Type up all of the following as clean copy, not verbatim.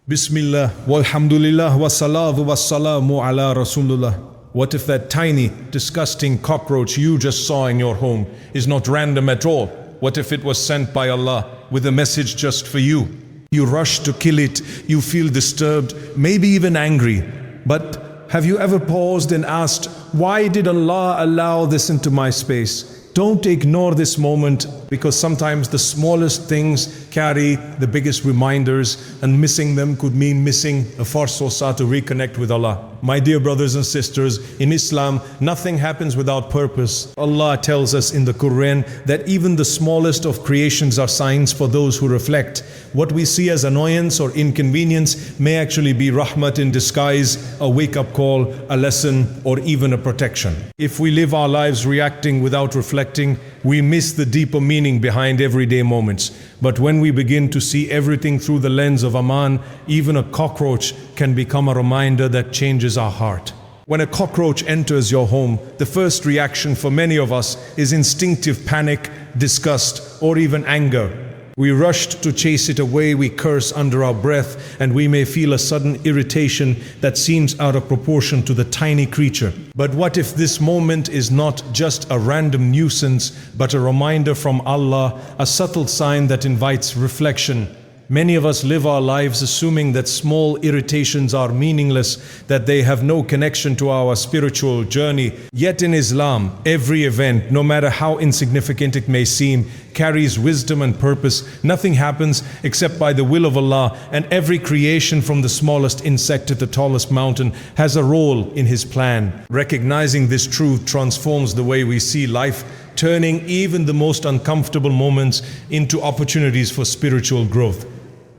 Bismillah, walhamdulillah, wassalatu wassalamu ala rasulullah. What if that tiny, disgusting cockroach you just saw in your home is not random at all? What if it was sent by Allah with a message just for you? You rush to kill it, you feel disturbed, maybe even angry. But have you ever paused and asked, why did Allah allow this into my space? Don't ignore this moment, because sometimes the smallest things carry the biggest reminders, and missing them could mean missing a fursa to reconnect with Allah. My dear brothers and sisters, in Islam, nothing happens without purpose. Allah tells us in the Quran that even the smallest of creations are signs for those who reflect. What we see as annoyance or inconvenience may actually be rahmat in disguise, a wake-up call, a lesson, or even a protection. If we live our lives reacting without reflecting, we miss the deeper meaning behind everyday moments. But when we begin to see everything through the lens of Aman, even a cockroach can become a reminder that changes our heart. When a cockroach enters your home, the first reaction for many of us is instinctive panic, disgust, or even anger. We rushed to chase it away, we curse under our breath, and we may feel a sudden irritation that seems out of proportion to the tiny creature. But what if this moment is not just a random nuisance, but a reminder from Allah, a subtle sign that invites reflection? Many of us live our lives assuming that small irritations are meaningless, that they have no connection to our spiritual journey. Yet in Islam, every event, no matter how insignificant it may seem, carries wisdom and purpose. Nothing happens except by the will of Allah, and every creation, from the smallest insect to the tallest mountain, has a role in His plan. Recognizing this truth transforms the way we see life, turning even the most uncomfortable moments into opportunities for spiritual growth.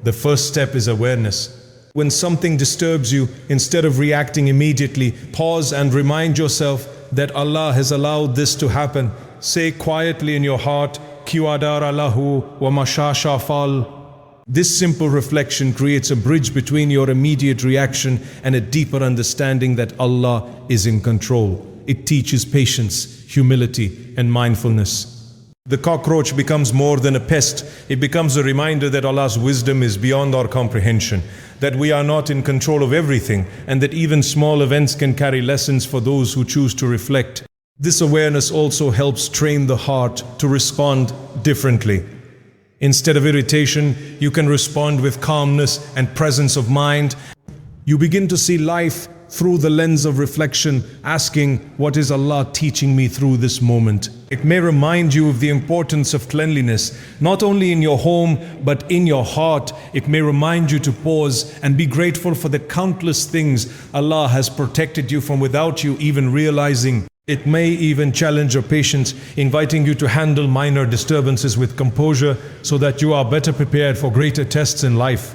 The first step is awareness. When something disturbs you, instead of reacting immediately, pause and remind yourself that Allah has allowed this to happen. Say quietly in your heart, Kiwadara lahu wa mashasha fal. This simple reflection creates a bridge between your immediate reaction and a deeper understanding that Allah is in control. It teaches patience, humility, and mindfulness. The cockroach becomes more than a pest. It becomes a reminder that Allah's wisdom is beyond our comprehension, that we are not in control of everything, and that even small events can carry lessons for those who choose to reflect. This awareness also helps train the heart to respond differently. Instead of irritation, you can respond with calmness and presence of mind. You begin to see life through the lens of reflection, asking, what is Allah teaching me through this moment? It may remind you of the importance of cleanliness, not only in your home, but in your heart. It may remind you to pause and be grateful for the countless things Allah has protected you from without you even realizing. It may even challenge your patience, inviting you to handle minor disturbances with composure so that you are better prepared for greater tests in life.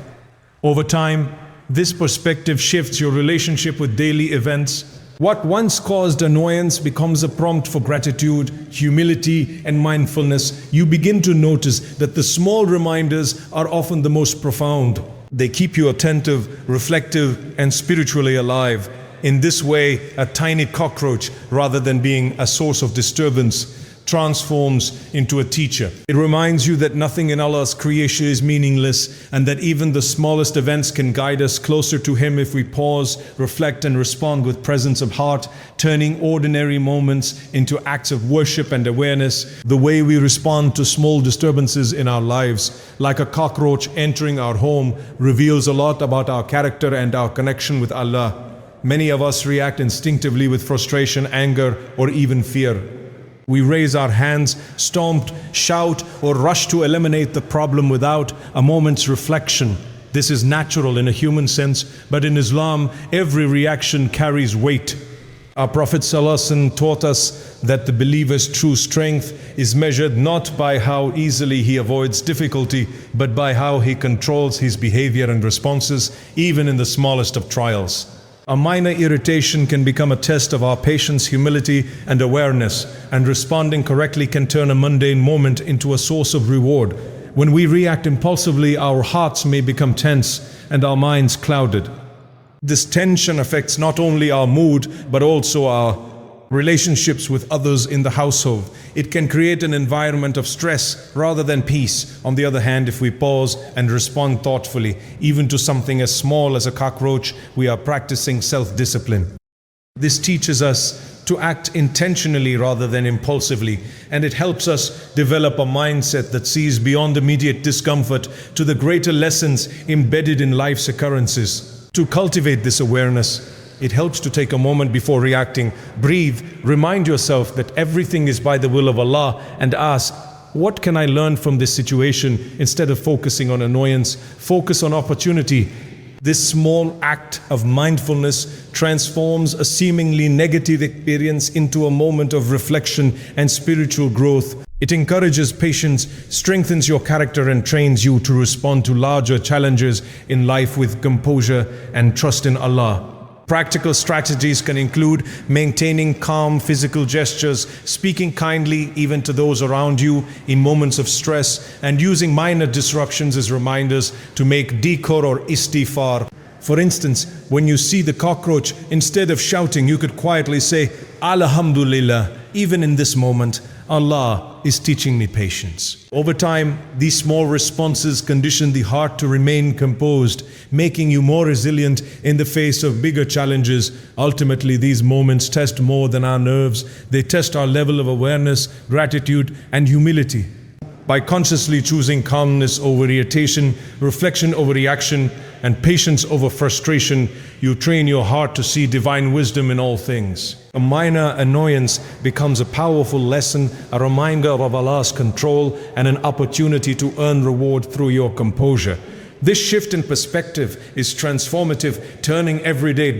Over time, this perspective shifts your relationship with daily events. What once caused annoyance becomes a prompt for gratitude, humility, and mindfulness. You begin to notice that the small reminders are often the most profound. They keep you attentive, reflective, and spiritually alive. In this way, a tiny cockroach, rather than being a source of disturbance, transforms into a teacher. It reminds you that nothing in Allah's creation is meaningless, and that even the smallest events can guide us closer to Him if we pause, reflect, and respond with presence of heart, turning ordinary moments into acts of worship and awareness. The way we respond to small disturbances in our lives, like a cockroach entering our home, reveals a lot about our character and our connection with Allah. Many of us react instinctively with frustration, anger, or even fear. We raise our hands, stomp, shout, or rush to eliminate the problem without a moment's reflection. This is natural in a human sense, but in Islam, every reaction carries weight. Our Prophet ﷺ taught us that the believer's true strength is measured not by how easily he avoids difficulty, but by how he controls his behavior and responses, even in the smallest of trials. A minor irritation can become a test of our patience, humility, and awareness, and responding correctly can turn a mundane moment into a source of reward. When we react impulsively, our hearts may become tense and our minds clouded. This tension affects not only our mood, but also our relationships with others in the household. It can create an environment of stress rather than peace. On the other hand, if we pause and respond thoughtfully, even to something as small as a cockroach, we are practicing self-discipline. This teaches us to act intentionally rather than impulsively, and it helps us develop a mindset that sees beyond immediate discomfort to the greater lessons embedded in life's occurrences. To cultivate this awareness, it helps to take a moment before reacting, breathe, remind yourself that everything is by the will of Allah, and ask, what can I learn from this situation? Instead of focusing on annoyance, focus on opportunity. This small act of mindfulness transforms a seemingly negative experience into a moment of reflection and spiritual growth. It encourages patience, strengthens your character, and trains you to respond to larger challenges in life with composure and trust in Allah. Practical strategies can include maintaining calm physical gestures, speaking kindly even to those around you in moments of stress, and using minor disruptions as reminders to make dhikr or istighfar. For instance, when you see the cockroach, instead of shouting, you could quietly say, Alhamdulillah, even in this moment, Allah is teaching me patience. Over time, these small responses condition the heart to remain composed, making you more resilient in the face of bigger challenges. Ultimately, these moments test more than our nerves. They test our level of awareness, gratitude, and humility. By consciously choosing calmness over irritation, reflection over reaction, and patience over frustration, you train your heart to see divine wisdom in all things. A minor annoyance becomes a powerful lesson, a reminder of Allah's control, and an opportunity to earn reward through your composure. This shift in perspective is transformative, turning everyday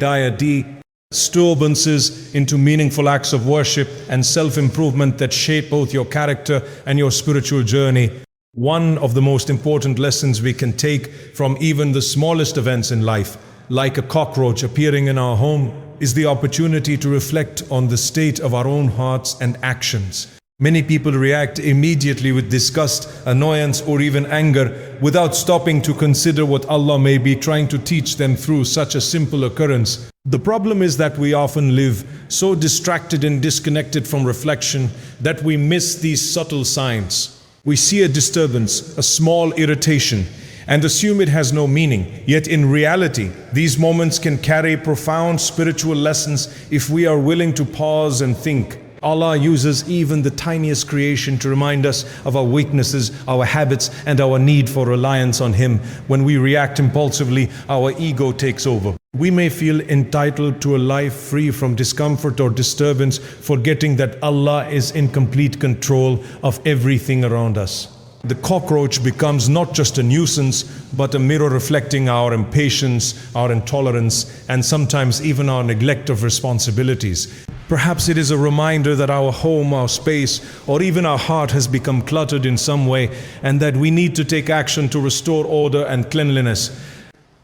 disturbances into meaningful acts of worship and self-improvement that shape both your character and your spiritual journey. One of the most important lessons we can take from even the smallest events in life, like a cockroach appearing in our home, is the opportunity to reflect on the state of our own hearts and actions. Many people react immediately with disgust, annoyance, or even anger without stopping to consider what Allah may be trying to teach them through such a simple occurrence. The problem is that we often live so distracted and disconnected from reflection that we miss these subtle signs. We see a disturbance, a small irritation, and assume it has no meaning. Yet in reality, these moments can carry profound spiritual lessons if we are willing to pause and think. Allah uses even the tiniest creation to remind us of our weaknesses, our habits, and our need for reliance on Him. When we react impulsively, our ego takes over. We may feel entitled to a life free from discomfort or disturbance, forgetting that Allah is in complete control of everything around us. The cockroach becomes not just a nuisance, but a mirror reflecting our impatience, our intolerance, and sometimes even our neglect of responsibilities. Perhaps it is a reminder that our home, our space, or even our heart has become cluttered in some way, and that we need to take action to restore order and cleanliness.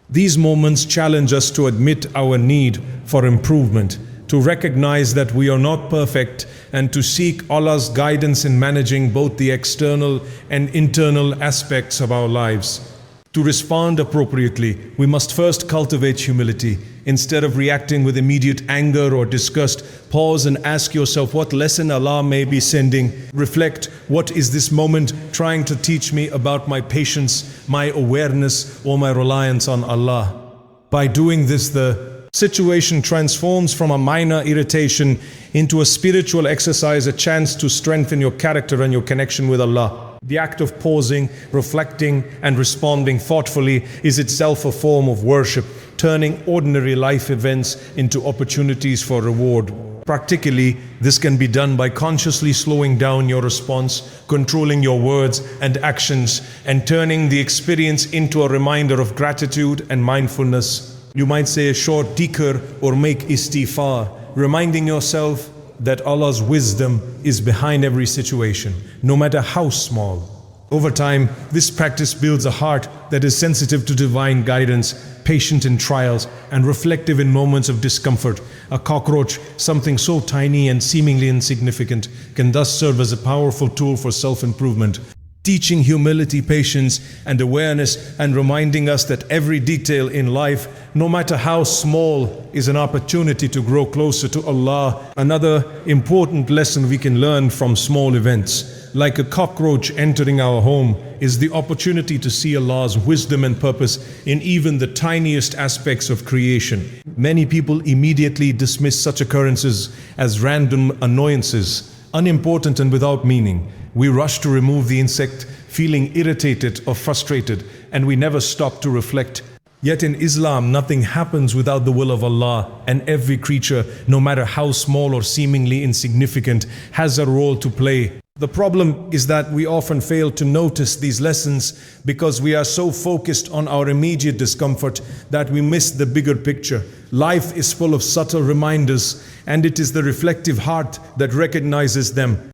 These moments challenge us to admit our need for improvement, to recognize that we are not perfect, and to seek Allah's guidance in managing both the external and internal aspects of our lives. To respond appropriately, we must first cultivate humility. Instead of reacting with immediate anger or disgust, pause and ask yourself what lesson Allah may be sending. Reflect, what is this moment trying to teach me about my patience, my awareness, or my reliance on Allah? By doing this, the situation transforms from a minor irritation into a spiritual exercise, a chance to strengthen your character and your connection with Allah. The act of pausing, reflecting, and responding thoughtfully is itself a form of worship, turning ordinary life events into opportunities for reward. Practically, this can be done by consciously slowing down your response, controlling your words and actions, and turning the experience into a reminder of gratitude and mindfulness. You might say a short dhikr or make istighfar, reminding yourself that Allah's wisdom is behind every situation, no matter how small. Over time, this practice builds a heart that is sensitive to divine guidance, patient in trials, and reflective in moments of discomfort. A cockroach, something so tiny and seemingly insignificant, can thus serve as a powerful tool for self-improvement. teaching humility, patience, and awareness, and reminding us that every detail in life, no matter how small, is an opportunity to grow closer to Allah. Another important lesson we can learn from small events, like a cockroach entering our home, is the opportunity to see Allah's wisdom and purpose in even the tiniest aspects of creation. Many people immediately dismiss such occurrences as random annoyances, unimportant and without meaning. We rush to remove the insect, feeling irritated or frustrated, and we never stop to reflect. Yet in Islam, nothing happens without the will of Allah, and every creature, no matter how small or seemingly insignificant, has a role to play. The problem is that we often fail to notice these lessons because we are so focused on our immediate discomfort that we miss the bigger picture. Life is full of subtle reminders, and it is the reflective heart that recognizes them.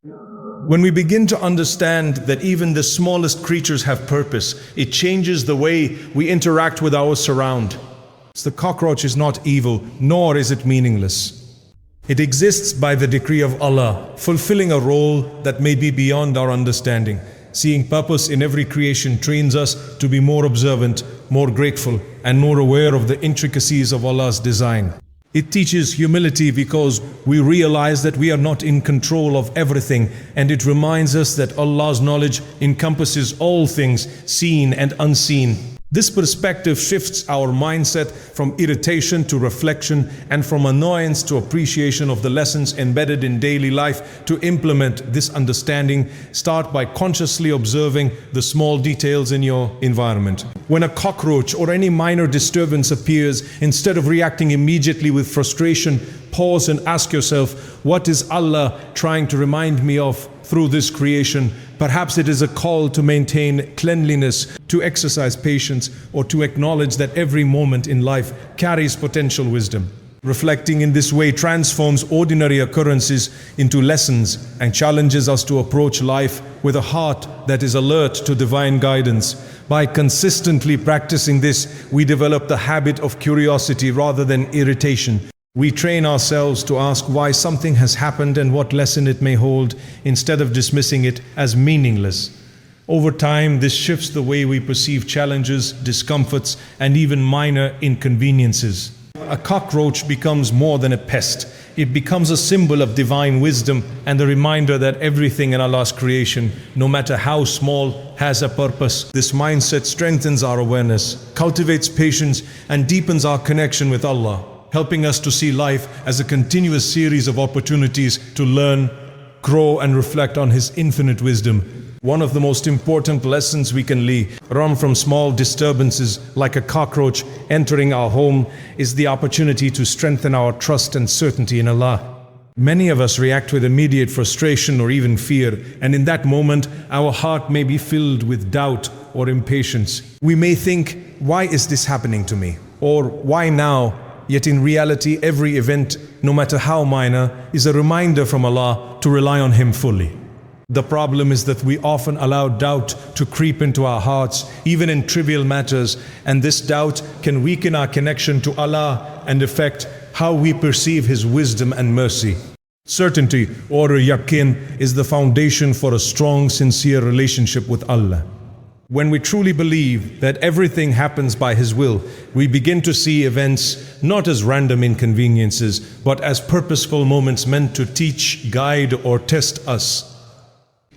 When we begin to understand that even the smallest creatures have purpose, it changes the way we interact with our surround. The cockroach is not evil, nor is it meaningless. It exists by the decree of Allah, fulfilling a role that may be beyond our understanding. Seeing purpose in every creation trains us to be more observant, more grateful, and more aware of the intricacies of Allah's design. It teaches humility because we realize that we are not in control of everything, and it reminds us that Allah's knowledge encompasses all things, seen and unseen. This perspective shifts our mindset from irritation to reflection, and from annoyance to appreciation of the lessons embedded in daily life. To implement this understanding, start by consciously observing the small details in your environment. When a cockroach or any minor disturbance appears, instead of reacting immediately with frustration, pause and ask yourself, what is Allah trying to remind me of through this creation? Perhaps it is a call to maintain cleanliness, to exercise patience, or to acknowledge that every moment in life carries potential wisdom. Reflecting in this way transforms ordinary occurrences into lessons and challenges us to approach life with a heart that is alert to divine guidance. By consistently practicing this, we develop the habit of curiosity rather than irritation. We train ourselves to ask why something has happened and what lesson it may hold, instead of dismissing it as meaningless. Over time, this shifts the way we perceive challenges, discomforts, and even minor inconveniences. A cockroach becomes more than a pest. It becomes a symbol of divine wisdom and a reminder that everything in Allah's creation, no matter how small, has a purpose. This mindset strengthens our awareness, cultivates patience, and deepens our connection with Allah, helping us to see life as a continuous series of opportunities to learn, grow, and reflect on His infinite wisdom. One of the most important lessons we can learn from small disturbances like a cockroach entering our home is the opportunity to strengthen our trust and certainty in Allah. Many of us react with immediate frustration or even fear, and in that moment, our heart may be filled with doubt or impatience. We may think, why is this happening to me? Or why now? Yet in reality, every event, no matter how minor, is a reminder from Allah to rely on Him fully. The problem is that we often allow doubt to creep into our hearts, even in trivial matters, and this doubt can weaken our connection to Allah and affect how we perceive His wisdom and mercy. Certainty, or yaqeen, is the foundation for a strong, sincere relationship with Allah. When we truly believe that everything happens by His will, we begin to see events not as random inconveniences, but as purposeful moments meant to teach, guide, or test us.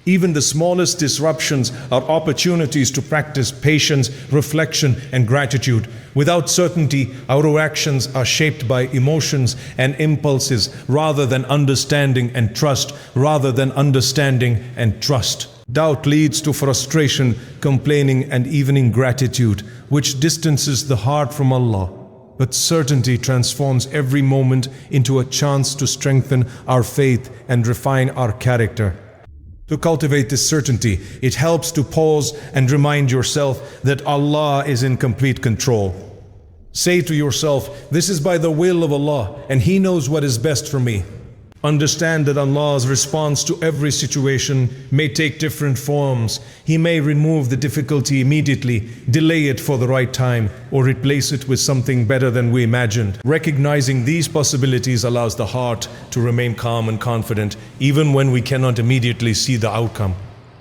Even the smallest disruptions are opportunities to practice patience, reflection, and gratitude. Without certainty, our actions are shaped by emotions and impulses rather than understanding and trust. Doubt leads to frustration, complaining, and even ingratitude, which distances the heart from Allah. But certainty transforms every moment into a chance to strengthen our faith and refine our character. To cultivate this certainty, it helps to pause and remind yourself that Allah is in complete control. Say to yourself, this is by the will of Allah, and He knows what is best for me. Understand that Allah's response to every situation may take different forms. He may remove the difficulty immediately, delay it for the right time, or replace it with something better than we imagined. Recognizing these possibilities allows the heart to remain calm and confident, even when we cannot immediately see the outcome.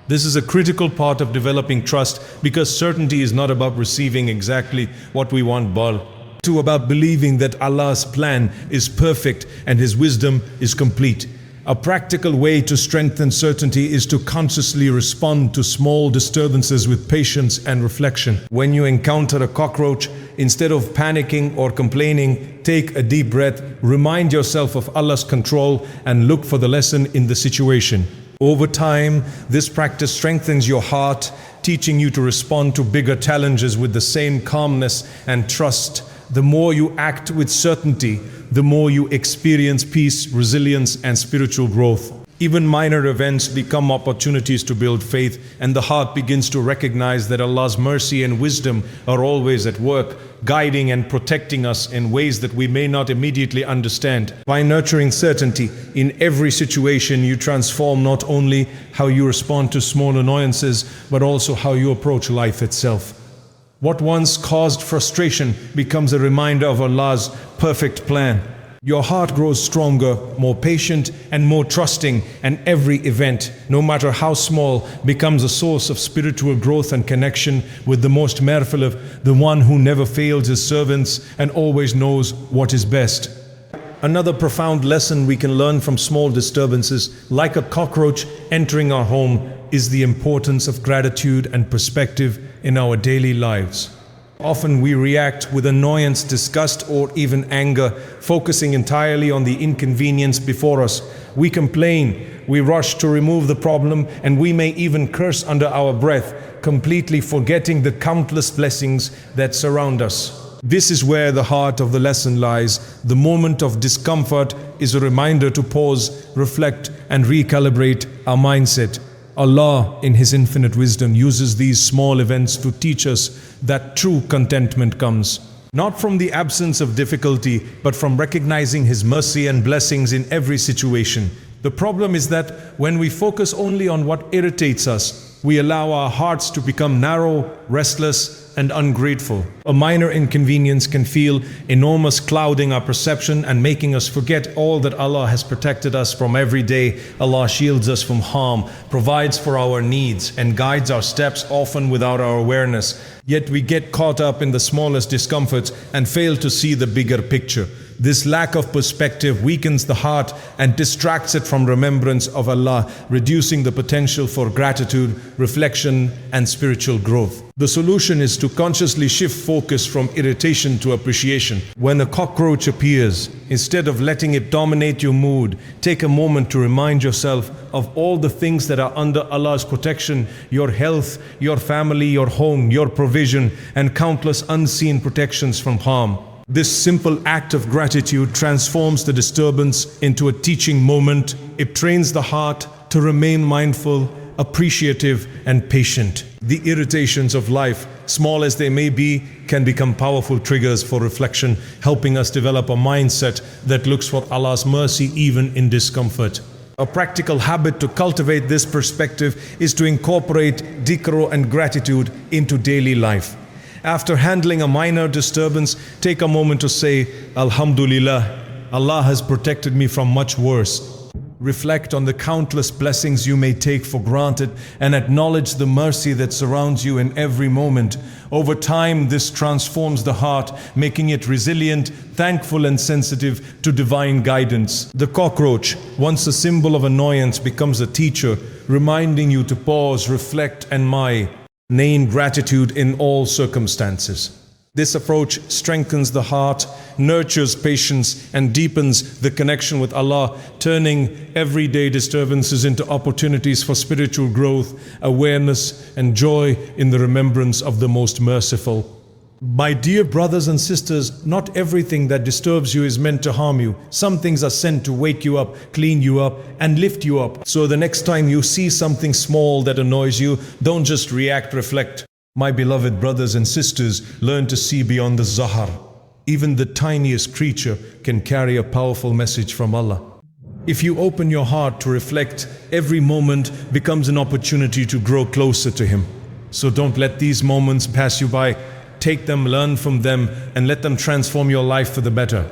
This is a critical part of developing trust, because certainty is not about receiving exactly what we want, but about believing that Allah's plan is perfect and His wisdom is complete. A practical way to strengthen certainty is to consciously respond to small disturbances with patience and reflection. When you encounter a cockroach, instead of panicking or complaining, take a deep breath, remind yourself of Allah's control, and look for the lesson in the situation. Over time, this practice strengthens your heart, teaching you to respond to bigger challenges with the same calmness and trust. The more you act with certainty, the more you experience peace, resilience, and spiritual growth. Even minor events become opportunities to build faith, and the heart begins to recognize that Allah's mercy and wisdom are always at work, guiding and protecting us in ways that we may not immediately understand. By nurturing certainty in every situation, you transform not only how you respond to small annoyances, but also how you approach life itself. What once caused frustration becomes a reminder of Allah's perfect plan. Your heart grows stronger, more patient, and more trusting, and every event, no matter how small, becomes a source of spiritual growth and connection with the most merciful, the one who never fails His servants and always knows what is best. Another profound lesson we can learn from small disturbances, like a cockroach entering our home, is the importance of gratitude and perspective in our daily lives. Often we react with annoyance, disgust, or even anger, focusing entirely on the inconvenience before us. We complain, we rush to remove the problem, and we may even curse under our breath, completely forgetting the countless blessings that surround us. This is where the heart of the lesson lies. The moment of discomfort is a reminder to pause, reflect, and recalibrate our mindset. Allah, in His infinite wisdom, uses these small events to teach us that true contentment comes not from the absence of difficulty, but from recognizing His mercy and blessings in every situation. The problem is that when we focus only on what irritates us, we allow our hearts to become narrow, restless, and ungrateful. A minor inconvenience can feel enormous, clouding our perception and making us forget all that Allah has protected us from every day. Allah shields us from harm, provides for our needs, and guides our steps, often without our awareness. Yet we get caught up in the smallest discomforts and fail to see the bigger picture. This lack of perspective weakens the heart and distracts it from remembrance of Allah, reducing the potential for gratitude, reflection, and spiritual growth. The solution is to consciously shift focus from irritation to appreciation. When a cockroach appears, instead of letting it dominate your mood, take a moment to remind yourself of all the things that are under Allah's protection: your health, your family, your home, your provision, and countless unseen protections from harm. This simple act of gratitude transforms the disturbance into a teaching moment. It trains the heart to remain mindful, appreciative, and patient. The irritations of life, small as they may be, can become powerful triggers for reflection, helping us develop a mindset that looks for Allah's mercy even in discomfort. A practical habit to cultivate this perspective is to incorporate dhikr and gratitude into daily life. After handling a minor disturbance, take a moment to say, Alhamdulillah, Allah has protected me from much worse. Reflect on the countless blessings you may take for granted and acknowledge the mercy that surrounds you in every moment. Over time, this transforms the heart, making it resilient, thankful, and sensitive to divine guidance. The cockroach, once a symbol of annoyance, becomes a teacher, reminding you to pause, reflect, and name gratitude in all circumstances. This approach strengthens the heart, nurtures patience, and deepens the connection with Allah, turning everyday disturbances into opportunities for spiritual growth, awareness, and joy in the remembrance of the Most Merciful. My dear brothers and sisters, not everything that disturbs you is meant to harm you. Some things are sent to wake you up, clean you up, and lift you up. So the next time you see something small that annoys you, don't just react, reflect. My beloved brothers and sisters, learn to see beyond the zahar. Even the tiniest creature can carry a powerful message from Allah. If you open your heart to reflect, every moment becomes an opportunity to grow closer to Him. So don't let these moments pass you by. Take them, learn from them, and let them transform your life for the better.